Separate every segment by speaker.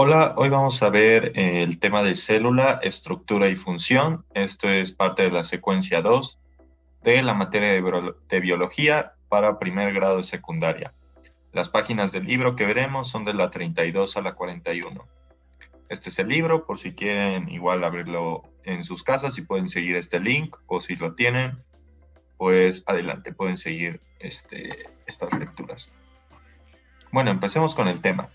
Speaker 1: Hola, hoy vamos a ver el tema de célula, estructura y función. Esto es parte de la secuencia 2 de la materia de biología para primer grado de secundaria. Las páginas del libro que veremos son de la 32 a la 41. Este es el libro, por si quieren igual abrirlo en sus casas y pueden seguir este link, o si lo tienen, pues adelante, pueden seguir estas lecturas. Bueno, empecemos con el tema.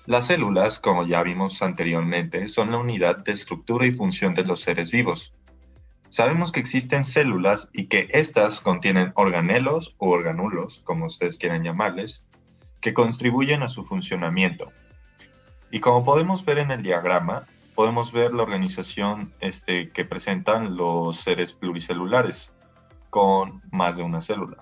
Speaker 1: Las células, como ya vimos anteriormente, son la unidad de estructura y función de los seres vivos. Sabemos que existen células y que éstas contienen organelos o organulos, como ustedes quieran llamarles, que contribuyen a su funcionamiento. Y como podemos ver en el diagrama, podemos ver la organización que presentan los seres pluricelulares con más de una célula.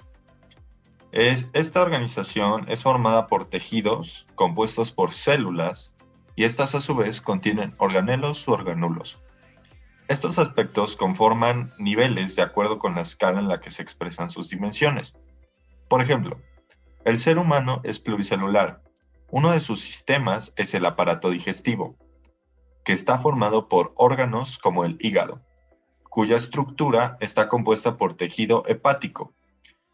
Speaker 1: Esta organización es formada por tejidos compuestos por células y estas a su vez contienen organelos u organulos. Estos aspectos conforman niveles de acuerdo con la escala en la que se expresan sus dimensiones. Por ejemplo, el ser humano es pluricelular. Uno de sus sistemas es el aparato digestivo, que está formado por órganos como el hígado, cuya estructura está compuesta por tejido hepático,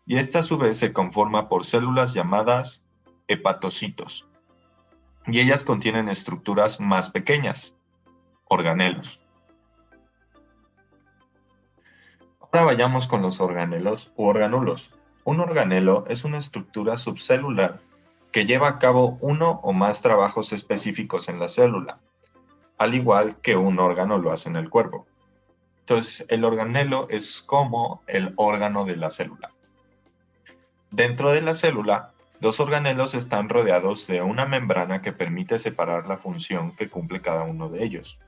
Speaker 1: y esta a su vez se conforma por células llamadas hepatocitos, y ellas contienen estructuras más pequeñas, organelos. Ahora vayamos con los organelos u organulos. Un organelo es una estructura subcelular que lleva a cabo uno o más trabajos específicos en la célula, al igual que un órgano lo hace en el cuerpo. Entonces, el organelo es como el órgano de la célula. Dentro de la célula, los organelos están rodeados de una membrana que permite separar la función que cumple cada uno de ellos.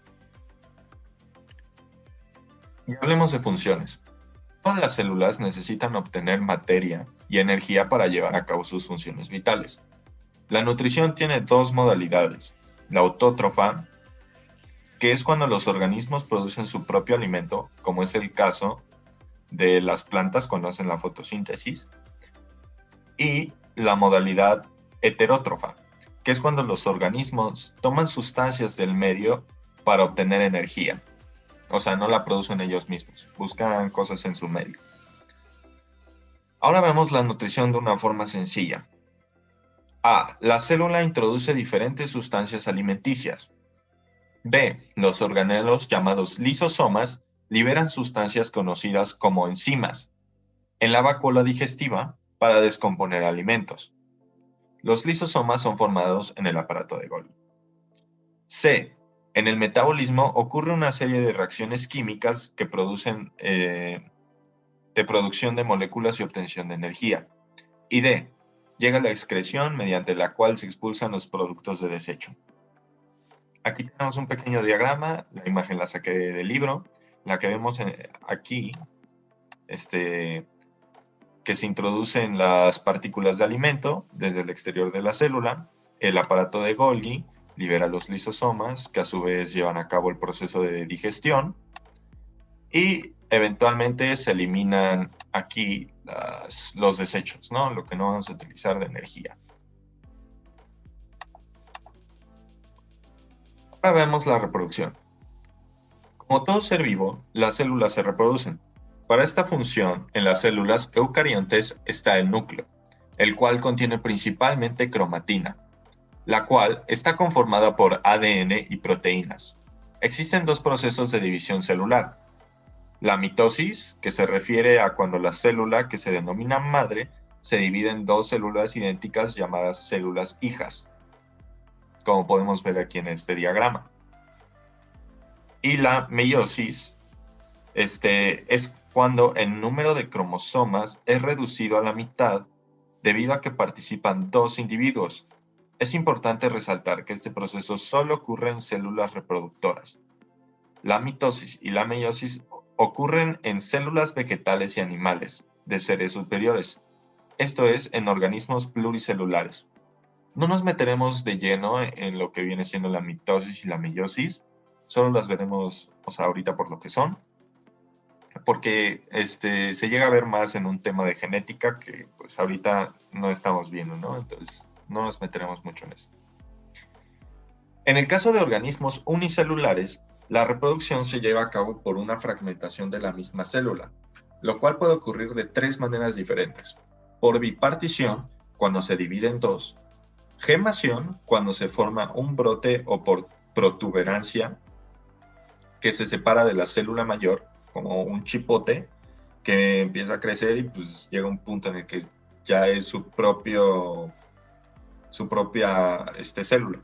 Speaker 1: Y hablemos de funciones. Todas las células necesitan obtener materia y energía para llevar a cabo sus funciones vitales. La nutrición tiene dos modalidades: la autótrofa, que es cuando los organismos producen su propio alimento, como es el caso de las plantas cuando hacen la fotosíntesis, y la modalidad heterótrofa, que es cuando los organismos toman sustancias del medio para obtener energía. O sea, no la producen ellos mismos, buscan cosas en su medio. Ahora vemos la nutrición de una forma sencilla. A. La célula introduce diferentes sustancias alimenticias. B. Los organelos llamados lisosomas liberan sustancias conocidas como enzimas en la vacuola digestiva para descomponer alimentos. Los lisosomas son formados en el aparato de Golgi. C. En el metabolismo ocurre una serie de reacciones químicas que producen de producción de moléculas y obtención de energía. Y D. Llega la excreción mediante la cual se expulsan los productos de desecho. Aquí tenemos un pequeño diagrama, la imagen la saqué del libro, la que vemos aquí, que se introducen las partículas de alimento desde el exterior de la célula. El aparato de Golgi libera los lisosomas, que a su vez llevan a cabo el proceso de digestión, y eventualmente se eliminan aquí los desechos, ¿no? Lo que no vamos a utilizar de energía. Ahora vemos la reproducción. Como todo ser vivo, las células se reproducen. Para esta función, en las células eucariontes está el núcleo, el cual contiene principalmente cromatina, la cual está conformada por ADN y proteínas. Existen dos procesos de división celular. La mitosis, que se refiere a cuando la célula, que se denomina madre, se divide en dos células idénticas llamadas células hijas, como podemos ver aquí en este diagrama. Y la meiosis, es cuando el número de cromosomas es reducido a la mitad debido a que participan dos individuos. Es importante resaltar que este proceso solo ocurre en células reproductoras. La mitosis y la meiosis ocurren en células vegetales y animales de seres superiores, esto es, en organismos pluricelulares. No nos meteremos de lleno en lo que viene siendo la mitosis y la meiosis, solo las veremos, ahorita por lo que son, porque se llega a ver más en un tema de genética que pues ahorita no estamos viendo, ¿no? Entonces no nos meteremos mucho en eso. En el caso de organismos unicelulares, la reproducción se lleva a cabo por una fragmentación de la misma célula, lo cual puede ocurrir de tres maneras diferentes: por bipartición, cuando se divide en dos; gemación, cuando se forma un brote; o por protuberancia, que se separa de la célula mayor, como un chipote que empieza a crecer y pues llega un punto en el que ya es su propia célula.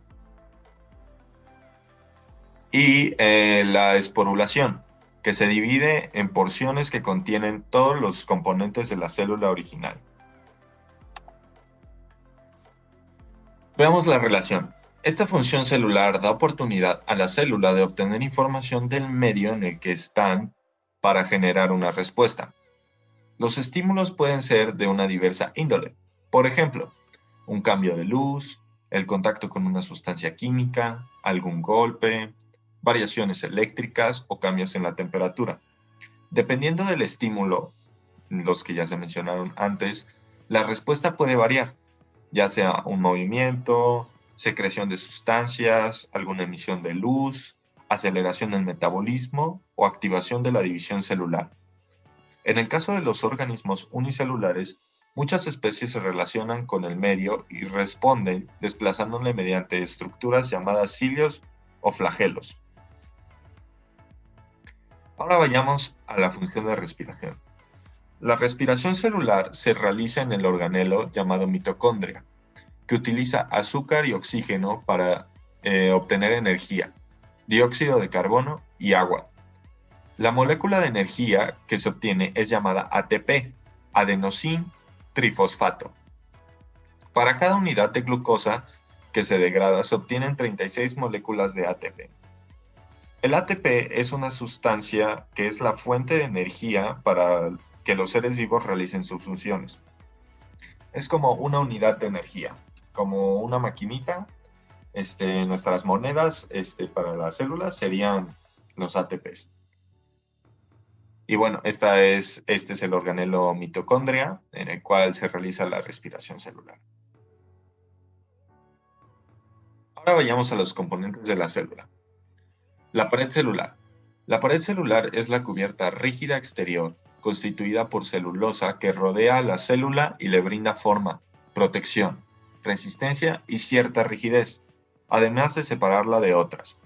Speaker 1: Y la esporulación, que se divide en porciones que contienen todos los componentes de la célula original. Veamos la relación. Esta función celular da oportunidad a la célula de obtener información del medio en el que están para generar una respuesta. Los estímulos pueden ser de una diversa índole. Por ejemplo, un cambio de luz, el contacto con una sustancia química, algún golpe, variaciones eléctricas o cambios en la temperatura. Dependiendo del estímulo, los que ya se mencionaron antes, la respuesta puede variar, ya sea un movimiento, secreción de sustancias, alguna emisión de luz, aceleración del metabolismo o activación de la división celular. En el caso de los organismos unicelulares, muchas especies se relacionan con el medio y responden desplazándole mediante estructuras llamadas cilios o flagelos. Ahora vayamos a la función de respiración. La respiración celular se realiza en el organelo llamado mitocondria, que utiliza azúcar y oxígeno para obtener energía, dióxido de carbono y agua. La molécula de energía que se obtiene es llamada ATP, adenosín trifosfato. Para cada unidad de glucosa que se degrada se obtienen 36 moléculas de ATP. El ATP es una sustancia que es la fuente de energía para que los seres vivos realicen sus funciones. Es como una unidad de energía, como una maquinita. Nuestras monedas para las células serían los ATPs. Y bueno, este es el organelo mitocondria, en el cual se realiza la respiración celular. Ahora vayamos a los componentes de la célula. La pared celular. La pared celular es la cubierta rígida exterior, constituida por celulosa que rodea a la célula y le brinda forma, protección, resistencia y cierta rigidez, además de separarla de otras.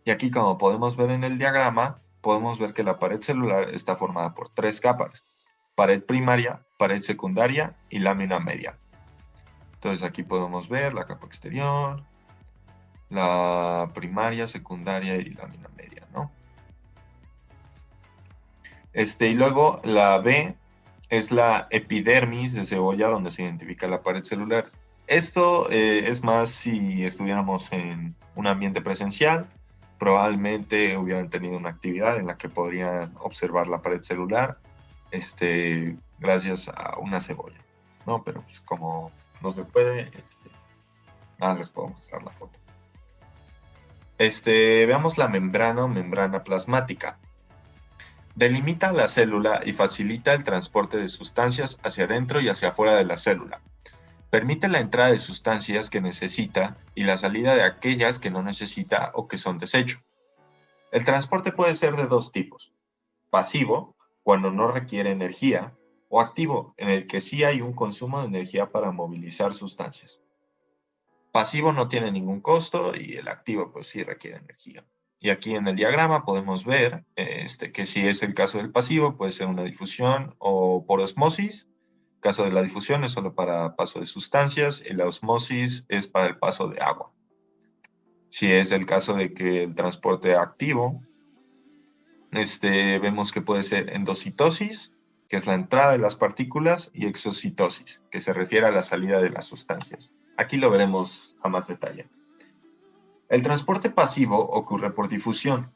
Speaker 1: Y aquí, como podemos ver en el diagrama, podemos ver que la pared celular está formada por tres capas: pared primaria, pared secundaria y lámina media. Entonces aquí podemos ver la capa exterior, la primaria, secundaria y lámina media, ¿no? Y luego la B es la epidermis de cebolla, donde se identifica la pared celular. Esto es más si estuviéramos en un ambiente presencial. Probablemente hubieran tenido una actividad en la que podrían observar la pared celular gracias a una cebolla, ¿no? Pero pues, como no se puede, nada, les puedo mostrar la foto. Veamos la membrana o membrana plasmática. Delimita la célula y facilita el transporte de sustancias hacia adentro y hacia afuera de la célula. Permite la entrada de sustancias que necesita y la salida de aquellas que no necesita o que son desecho. El transporte puede ser de dos tipos: pasivo, cuando no requiere energía, o activo, en el que sí hay un consumo de energía para movilizar sustancias. Pasivo no tiene ningún costo y el activo pues sí requiere energía. Y aquí en el diagrama podemos ver que si es el caso del pasivo, puede ser una difusión o por osmosis. El caso de la difusión es solo para paso de sustancias y la osmosis es para el paso de agua. Si es el caso de que el transporte activo, vemos que puede ser endocitosis, que es la entrada de las partículas, y exocitosis, que se refiere a la salida de las sustancias. Aquí lo veremos a más detalle. El transporte pasivo ocurre por difusión,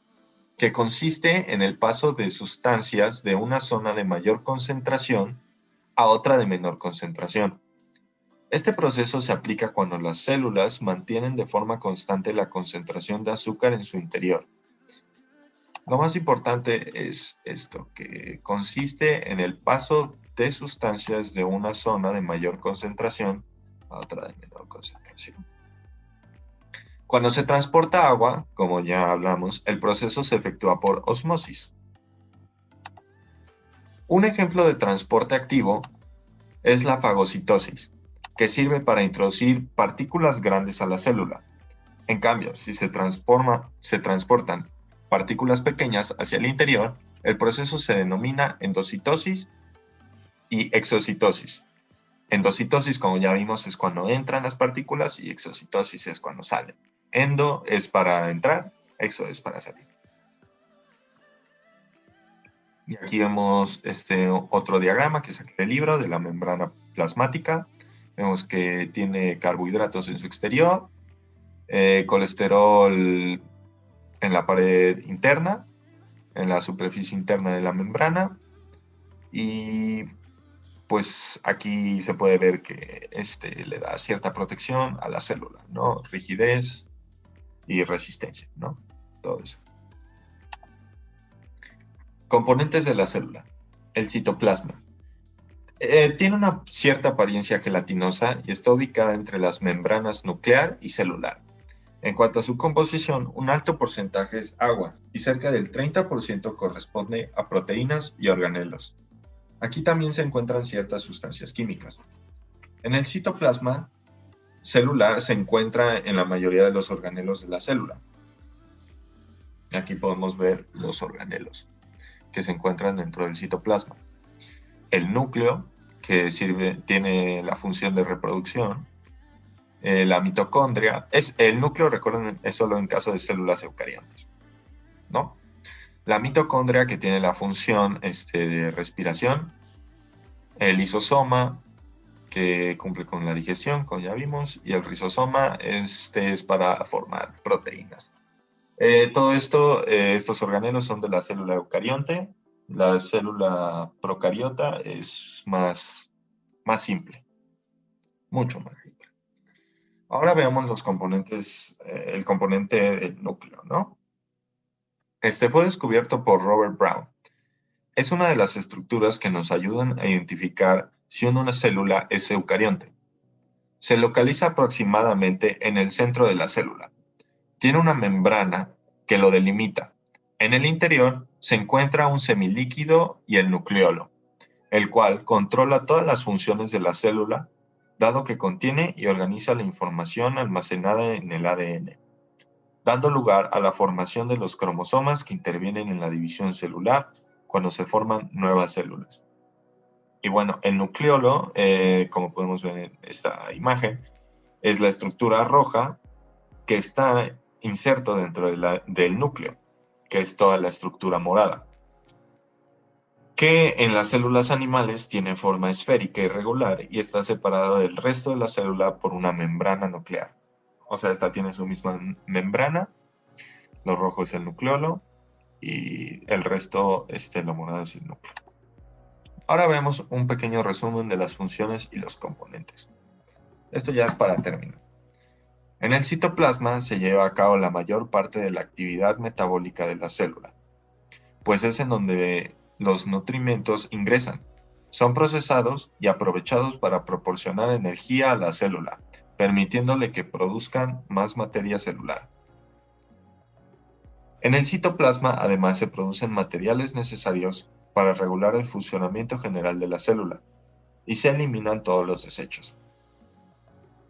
Speaker 1: que consiste en el paso de sustancias de una zona de mayor concentración a otra de menor concentración. Este proceso se aplica cuando las células mantienen de forma constante la concentración de azúcar en su interior. Lo más importante es esto, que consiste en el paso de sustancias de una zona de mayor concentración a otra de menor concentración. Cuando se transporta agua, como ya hablamos, el proceso se efectúa por osmosis. Un ejemplo de transporte activo es la fagocitosis, que sirve para introducir partículas grandes a la célula. En cambio, si se transportan partículas pequeñas hacia el interior, el proceso se denomina endocitosis y exocitosis. Endocitosis, como ya vimos, es cuando entran las partículas y exocitosis es cuando salen. Endo es para entrar, exo es para salir. Y aquí vemos otro diagrama que saqué del libro de la membrana plasmática. Vemos que tiene carbohidratos en su exterior, colesterol en la pared interna, en la superficie interna de la membrana, y pues aquí se puede ver que le da cierta protección a la célula, ¿no? Rigidez y resistencia, ¿no? Todo eso. Componentes de la célula. El citoplasma. Tiene una cierta apariencia gelatinosa y está ubicada entre las membranas nuclear y celular. En cuanto a su composición, un alto porcentaje es agua y cerca del 30% corresponde a proteínas y organelos. Aquí también se encuentran ciertas sustancias químicas. En el citoplasma celular se encuentra en la mayoría de los organelos de la célula. Aquí podemos ver los organelos que se encuentran dentro del citoplasma. El núcleo, que tiene la función de reproducción. La mitocondria. El núcleo, recuerden, es solo en caso de células eucariontes, ¿no? La mitocondria, que tiene la función de respiración. El lisosoma, que cumple con la digestión, como ya vimos, y el rizosoma es para formar proteínas. Todo esto, estos organelos son de la célula eucarionte. La célula procariota es más simple, mucho más simple. Ahora veamos los componentes, el componente del núcleo, ¿no? Este fue descubierto por Robert Brown. Es una de las estructuras que nos ayudan a identificar si una célula es eucarionte. Se localiza aproximadamente en el centro de la célula. Tiene una membrana que lo delimita. En el interior se encuentra un semilíquido y el nucleolo, el cual controla todas las funciones de la célula, dado que contiene y organiza la información almacenada en el ADN, dando lugar a la formación de los cromosomas que intervienen en la división celular cuando se forman nuevas células. Y bueno, el nucleolo, como podemos ver en esta imagen, es la estructura roja que está inserto dentro del núcleo, que es toda la estructura morada, que en las células animales tiene forma esférica irregular y está separada del resto de la célula por una membrana nuclear. O sea, esta tiene su misma membrana, lo rojo es el nucleolo y el resto, lo morado es el núcleo. Ahora vemos un pequeño resumen de las funciones y los componentes. Esto ya es para terminar. En el citoplasma se lleva a cabo la mayor parte de la actividad metabólica de la célula, pues es en donde los nutrimentos ingresan, son procesados y aprovechados para proporcionar energía a la célula, permitiéndole que produzcan más materia celular. En el citoplasma además se producen materiales necesarios para regular el funcionamiento general de la célula y se eliminan todos los desechos.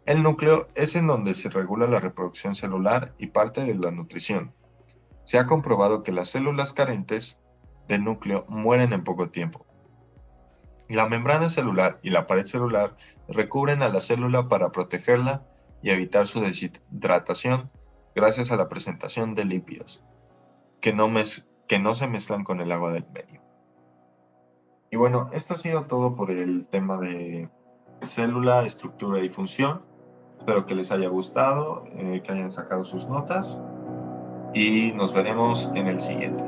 Speaker 1: El núcleo es en donde se regula la reproducción celular y parte de la nutrición. Se ha comprobado que las células carentes del núcleo mueren en poco tiempo. La membrana celular y la pared celular recubren a la célula para protegerla y evitar su deshidratación gracias a la presentación de lípidos, que no se mezclan con el agua del medio. Y bueno, esto ha sido todo por el tema de célula, estructura y función. Espero que les haya gustado, que hayan sacado sus notas y nos veremos en el siguiente.